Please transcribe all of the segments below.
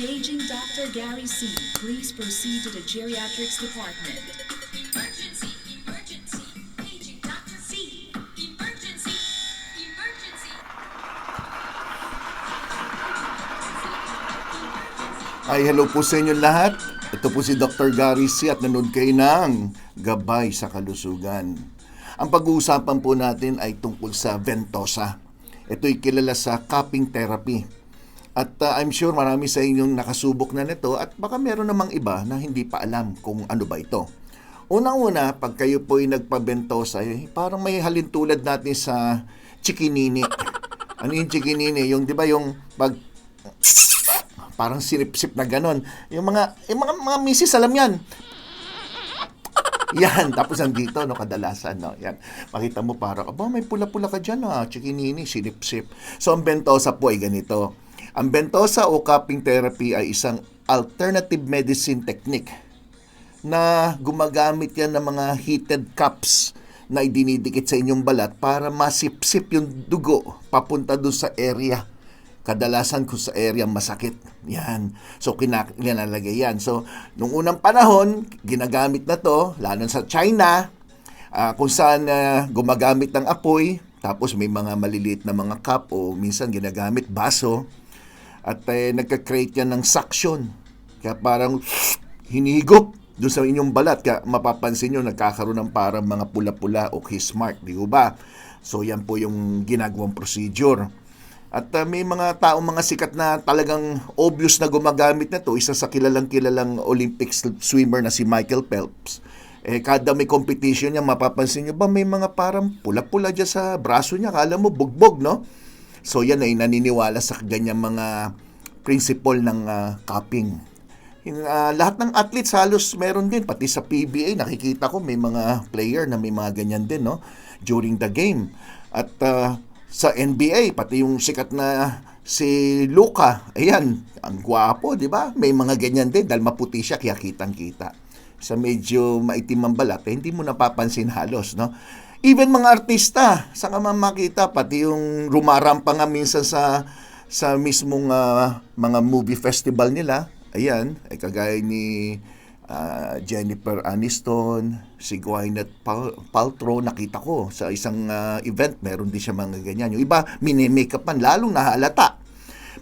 Paging Dr. Gary C. Please proceed to the geriatrics department. Emergency! Emergency! Paging Dr. C! Emergency! Emergency! Ay, hello po sa inyo lahat. Ito po si Dr. Gary C. at nanood kayo ng Gabay sa Kalusugan. Ang pag-uusapan po natin ay tungkol sa ventosa. Ito'y kilala sa cupping therapy. At I'm sure marami sa inyong nakasubok na nito at baka meron namang iba na hindi pa alam kung ano ba ito. Unang-una, pag kayo po ay nagpabentosa, parang may halintulad natin sa chikinini. Ano yung chikinini? Yung, di ba, yung pag parang sinip-sip na ganon. Yung mga misis, alam yan. Yan, tapos andito, no, kadalasan, no, yan. Makita mo parang, may pula-pula ka dyan, chikinini, sinip-sip. So, ang bentosa po ay ganito. Ang bentosa o cupping therapy ay isang alternative medicine technique na gumagamit yan ng mga heated cups na idinidikit sa inyong balat para masipsip yung dugo papunta doon sa area. Kadalasan kung sa area masakit. Yan. So, kinalagay yan. So, nung unang panahon, ginagamit na to, lalo sa China, kung saan gumagamit ng apoy, tapos may mga maliliit na mga cup o minsan ginagamit baso, at nagka-create yan ng suction. Kaya parang hinigop doon sa inyong balat. Kaya mapapansin nyo, nagkakaroon ng parang mga pula-pula o kiss mark. Di ba? So, yan po yung ginagawang procedure. At may mga taong mga sikat na talagang obvious na gumagamit na to. Isa sa kilalang Olympic swimmer na si Michael Phelps. Kada may competition niya, mapapansin nyo ba may mga parang pula-pula dyan sa braso niya. Kala mo bugbog, no? So yan ay naniniwala sa ganyang mga principle ng cupping. Lahat ng athletes halos meron din. Pati sa PBA, nakikita ko may mga player na may mga ganyan din, no? During the game. At sa NBA, pati yung sikat na si Luka, ayan, ang gwapo, di ba? May mga ganyan din dahil maputi siya, kaya kitang-kita. Sa medyo maitim ang balat, hindi mo napapansin halos, no? Even mga artista, saan ka makita, pati yung rumarampa nga minsan sa mismong mga movie festival nila, ayan, ay kagaya ni Jennifer Aniston, si Gwyneth Paltrow, nakita ko sa isang event, meron din siya mga ganyan. Yung iba, mini-makeupan, lalong nahalata.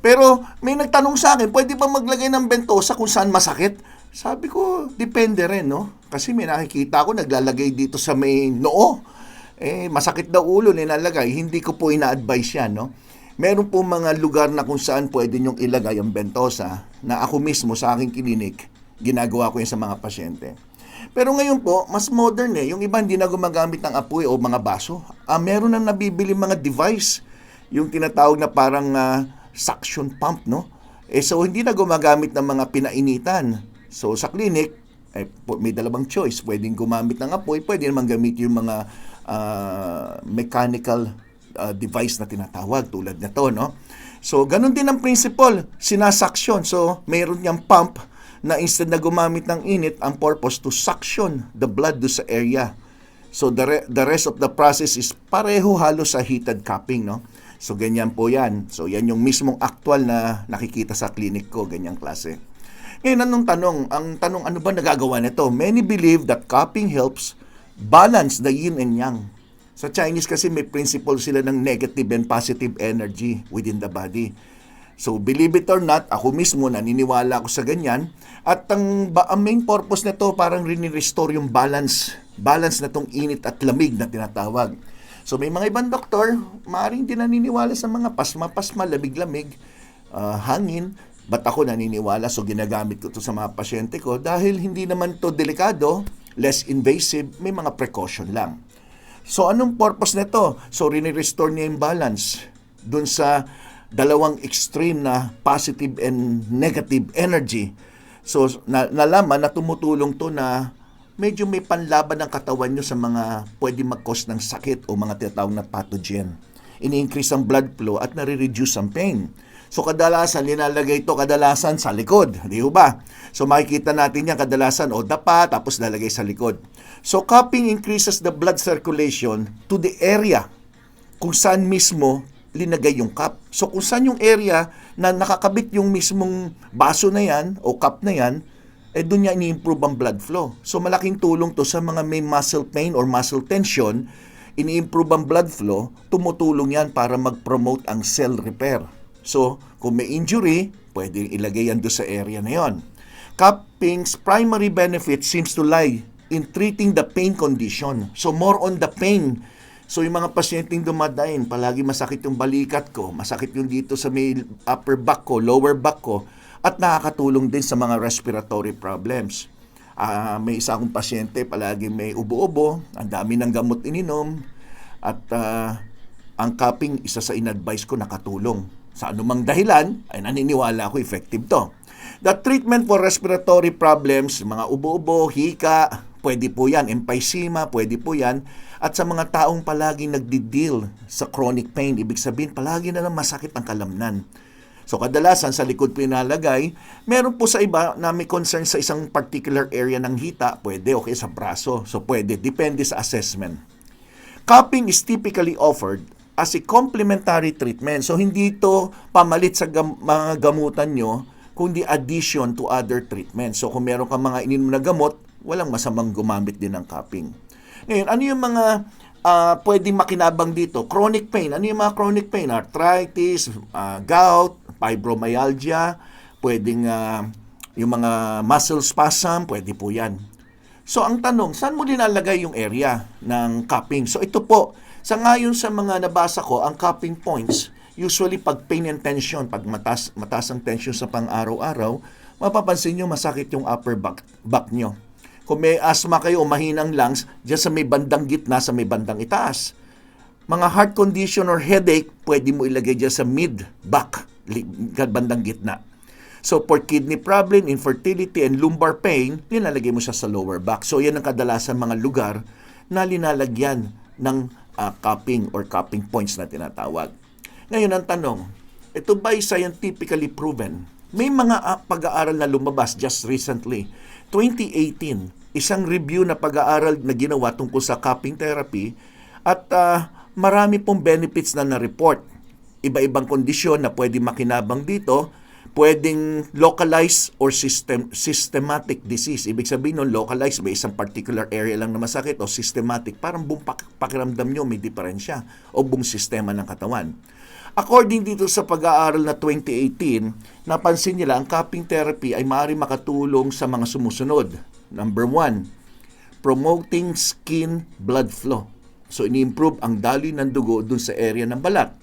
Pero may nagtanong sa akin, pwede ba maglagay ng bentosa kung saan masakit? Sabi ko, depende rin, no? Kasi may nakikita ko, naglalagay dito sa may noo. Masakit daw ulo, nilalagay. Hindi ko po ina-advise yan, no? Meron po mga lugar na kung saan pwede nyong ilagay ang bentosa na ako mismo sa aking klinik, ginagawa ko yun sa mga pasyente. Pero ngayon po, mas modern Yung iba hindi na gumagamit ng apoy o mga baso. Meron na nabibili mga device, yung tinatawag na parang suction pump, no? So hindi na gumagamit ng mga pinainitan. So sa clinic, may dalawang choice. Pwedeng gumamit ng apoy, pwede naman gamit yung mga mechanical device na tinatawag tulad nito, no? So ganun din ang principle, sinasuction. So mayroon niyang pump na instead na gumamit ng init, ang purpose to suction the blood do sa area. So the rest of the process is pareho halos sa heated cupping, no? So ganyan po yan. So yan yung mismong actual na nakikita sa clinic ko, ganyang klase. Ngayon, ang tanong ano ba nagagawa nito? Many believe that cupping helps balance the yin and yang. Sa Chinese kasi may principle sila ng negative and positive energy within the body. So believe it or not, ako mismo naniniwala ako sa ganyan. At ang main purpose nito parang rini-restore yung balance na tong init at lamig na tinatawag. So may mga ibang doktor, maaaring din naniniwala sa mga pasma-pasma, lamig-lamig, hangin. Ba't ako naniniwala? So ginagamit ko to sa mga pasyente ko dahil hindi naman to delikado, less invasive, may mga precaution lang. So anong purpose nito? So rini-restore niya yung balance dun sa dalawang extreme na positive and negative energy. So nalaman na tumutulong to na medyo may panlaban ng katawan nyo sa mga pwede mag-cause ng sakit o mga tinatawag na pathogen. Ini-increase ang blood flow at nare-reduce ang pain. So kadalasan, linalagay ito kadalasan sa likod. Di ba? So makikita natin yan kadalasan o dapa tapos lalagay sa likod. So cupping increases the blood circulation to the area kung saan mismo linagay yung cup. So kung saan yung area na nakakabit yung mismong baso na yan o cup na yan, doon niya ini-improve ang blood flow. So malaking tulong to sa mga may muscle pain or muscle tension, ini-improve ang blood flow, tumutulong yan para mag-promote ang cell repair. So kung may injury, pwede ilagay yan doon sa area na yon. Cupping's primary benefit seems to lie in treating the pain condition. So more on the pain. So yung mga pasyenteng dumadain, palagi masakit yung balikat ko, masakit yung dito sa may upper back ko, lower back ko, at nakakatulong din sa mga respiratory problems. May isa akong pasyente, palagi may ubo-ubo, ang dami ng gamot ininom, at ang cupping, isa sa in-advise ko, nakatulong. Sa anumang dahilan, ay naniniwala ako effective to. The treatment for respiratory problems, mga ubo-ubo, hika, pwede po yan. Emphysema, pwede po yan. At sa mga taong palagi nagdi-deal sa chronic pain, ibig sabihin, palagi na lang masakit ang kalamnan. So kadalasan sa likod po inalagay, meron po sa iba na may concern sa isang particular area ng hita, pwede, okay, sa braso. So pwede, depende sa assessment. Cupping is typically offered as a complementary treatment. So hindi ito pamalit sa mga gamutan nyo, kundi addition to other treatments. So kung meron kang mga ininom na gamot, walang masamang gumamit din ng cupping. Ngayon, ano yung mga pwedeng makinabang dito? Chronic pain. Ano yung mga chronic pain? Arthritis, gout, fibromyalgia, pwedeng yung mga muscle spasm, pwede po yan. So ang tanong, saan mo dinalagay yung area ng cupping? So ito po, sa ngayon sa mga nabasa ko, ang cupping points, usually pag pain and tension, pag mataas ang tension sa pang-araw-araw, mapapansin nyo masakit yung upper back nyo. Kung may asthma kayo o mahinang lungs, dyan sa may bandang gitna, sa may bandang itaas. Mga heart condition or headache, pwede mo ilagay dyan sa mid-back, bandang gitna. So for kidney problem, infertility, and lumbar pain, linalagay mo siya sa lower back. So yan ang kadalasan mga lugar na linalagyan ng cupping or cupping points na tinatawag. Ngayon ang tanong, ito ba ay scientifically proven? May mga pag-aaral na lumabas just recently. 2018, isang review na pag-aaral na ginawa tungkol sa cupping therapy at marami pong benefits na na-report. Iba-ibang kondisyon na pwede makinabang dito, pwedeng localized or systematic disease. Ibig sabihin nun, localized, may isang particular area lang na masakit, o systematic, parang buong pakiramdam nyo may diferensya o buong sistema ng katawan. According dito sa pag-aaral na 2018, napansin nila ang cupping therapy ay maaari makatulong sa mga sumusunod. Number 1, promoting skin blood flow. So, ini-improve ang daloy ng dugo dun sa area ng balat.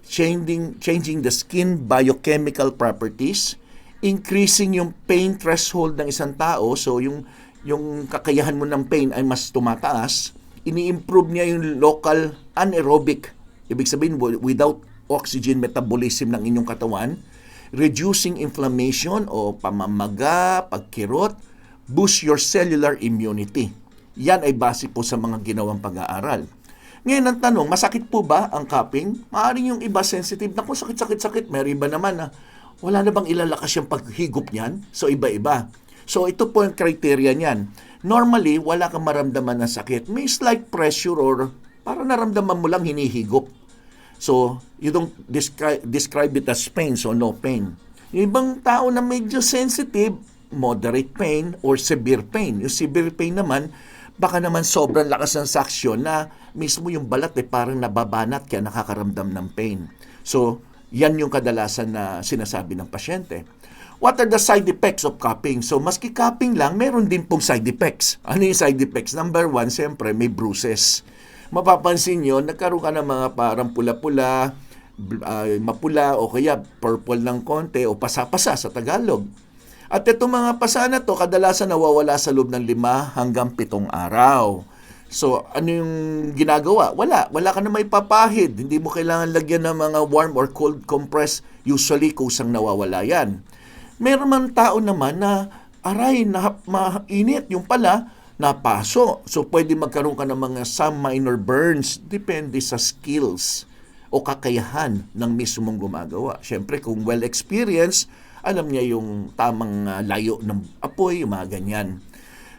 Changing the skin biochemical properties, increasing yung pain threshold ng isang tao. So, yung kakayahan mo ng pain ay mas tumataas. Ini-improve niya yung local anaerobic. Ibig sabihin, without oxygen metabolism ng inyong katawan, reducing inflammation o pamamaga, pagkirot, boost your cellular immunity. Yan ay base po sa mga ginawang pag-aaral. Ngayon ang tanong, masakit po ba ang cupping? Maaaring yung iba sensitive na kung sakit, may iba naman na wala na bang ilalakas yung paghigop niyan? So iba-iba. So ito po yung criteria niyan. Normally, wala kang maramdaman ng sakit. May slight pressure or para naramdaman mo lang hinihigop. So, you don't describe it as pain, so no pain. Yung ibang tao na medyo sensitive, moderate pain or severe pain. Yung severe pain naman, baka naman sobrang lakas ng saksyon na mismo yung balat parang nababanat kaya nakakaramdam ng pain. So, yan yung kadalasan na sinasabi ng pasyente. What are the side effects of cupping? So, maski cupping lang, meron din pong side effects. Ano yung side effects? Number 1, siyempre, may bruises. Mapapansin nyo, nagkaroon ka ng mga parang pula-pula, mapula o kaya purple ng konti o pasa-pasa sa Tagalog. At itong mga pasa na to, kadalasan nawawala sa loob ng 5 hanggang 7 araw. So, ano yung ginagawa? Wala ka na may papahid. Hindi mo kailangan lagyan ng mga warm or cold compress. Usually, kusang nawawala yan. Meron man tao naman na, aray, mainit yung pala, napaso. So, pwede magkaroon ka ng mga some minor burns. Depende sa skills o kakayahan ng mismong gumagawa. Siyempre, kung well-experienced, alam niya yung tamang layo ng apoy, yung mga ganyan.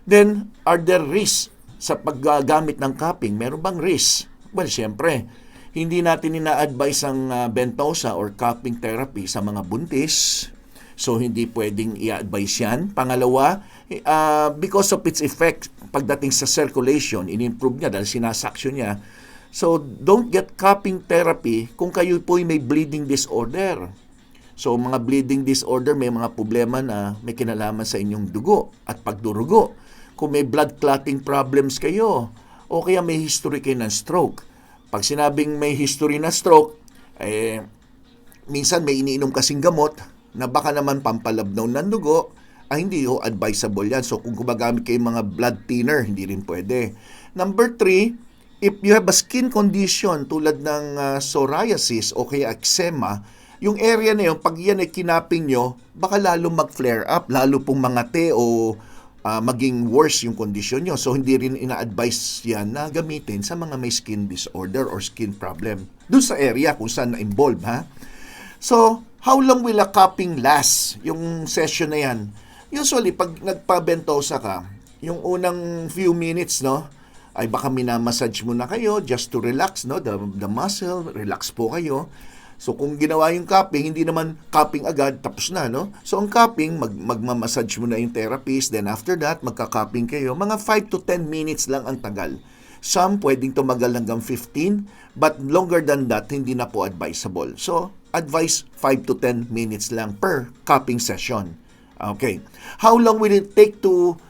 Then, are there risks sa paggamit ng cupping? Meron bang risk? Well, siyempre, hindi natin ina-advise ang Bentosa or cupping therapy sa mga buntis. So, hindi pwedeng i-advise yan. Pangalawa, because of its effect pagdating sa circulation, in-improve niya dahil sinasaksyon niya. So, don't get cupping therapy kung kayo po may bleeding disorder. So, mga bleeding disorder, may mga problema na may kinalaman sa inyong dugo at pagdurugo. Kung may blood clotting problems kayo, o kaya may history kayo ng stroke. Pag sinabing may history na stroke, minsan may iniinom kasing gamot na baka naman pampalabnaw ng dugo, hindi ho advisable yan. So, kung gumagamit kayo mga blood thinner, hindi rin pwede. Number 3, if you have a skin condition tulad ng psoriasis o kaya eczema, yung area na yun, pag yan ay kinaping nyo, baka lalo mag-flare up, lalo pong mangate o maging worse yung kondisyon nyo. So, hindi rin ina-advise yan na gamitin sa mga may skin disorder or skin problem. Doon sa area kung saan na-involve, ha? So, how long will a cupping last? Yung session na yan. Usually, pag nagpa-bentosa ka, yung unang few minutes, no, ay baka minamassage muna kayo just to relax, no, the muscle, relax po kayo. So, kung ginawa yung cupping, hindi naman cupping agad, tapos na, no? So, ang cupping, magmamassage muna yung therapist, then after that, magka-cupping kayo. Mga 5 to 10 minutes lang ang tagal. Some pwedeng tumagal hanggang 15, but longer than that, hindi na po advisable. So, advise 5 to 10 minutes lang per cupping session. Okay. How long will it take to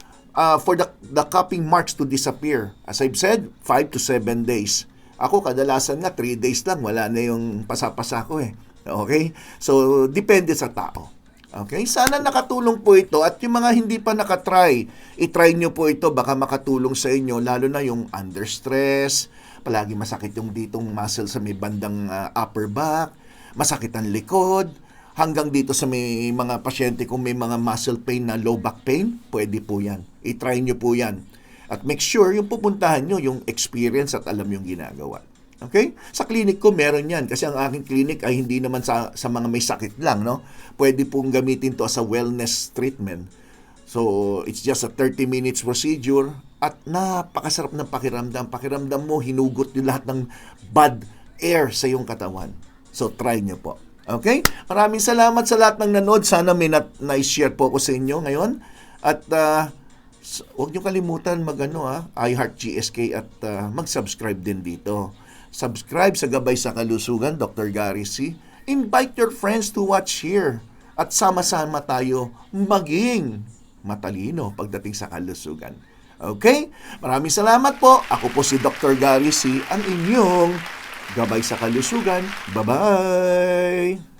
for the cupping marks to disappear? As I've said, 5 to 7 days. Ako, kadalasan nga, 3 days lang, wala na yung pasapasa ko eh. Okay? So, depende sa tao. Okay? Sana nakatulong po ito at yung mga hindi pa nakatry, itry nyo po ito, baka makatulong sa inyo, lalo na yung under stress, palagi masakit yung ditong muscle sa may bandang upper back, masakit ang likod, hanggang dito sa may mga pasyente kung may mga muscle pain na low back pain, pwede po yan. I-try nyo po yan. At make sure yung pupuntahan nyo, yung experience at alam yung ginagawa. Okay? Sa clinic ko, meron yan. Kasi ang aking clinic ay hindi naman sa mga may sakit lang, no? Pwede pong gamitin to as a wellness treatment. So, it's just a 30 minutes procedure at napakasarap ng pakiramdam. Pakiramdam mo, hinugot yung lahat ng bad air sa iyong katawan. So, try nyo po. Okay? Maraming salamat sa lahat ng nanood. Sana may na-share po ko sa inyo ngayon. At huwag nyo kalimutan iHeart GSK at mag-subscribe din dito. Subscribe sa Gabay sa Kalusugan, Dr. Gary C. Invite your friends to watch here. At sama-sama tayo maging matalino pagdating sa kalusugan. Okay? Maraming salamat po. Ako po si Dr. Gary C. Ang inyong Gabay sa Kalusugan. Bye-bye!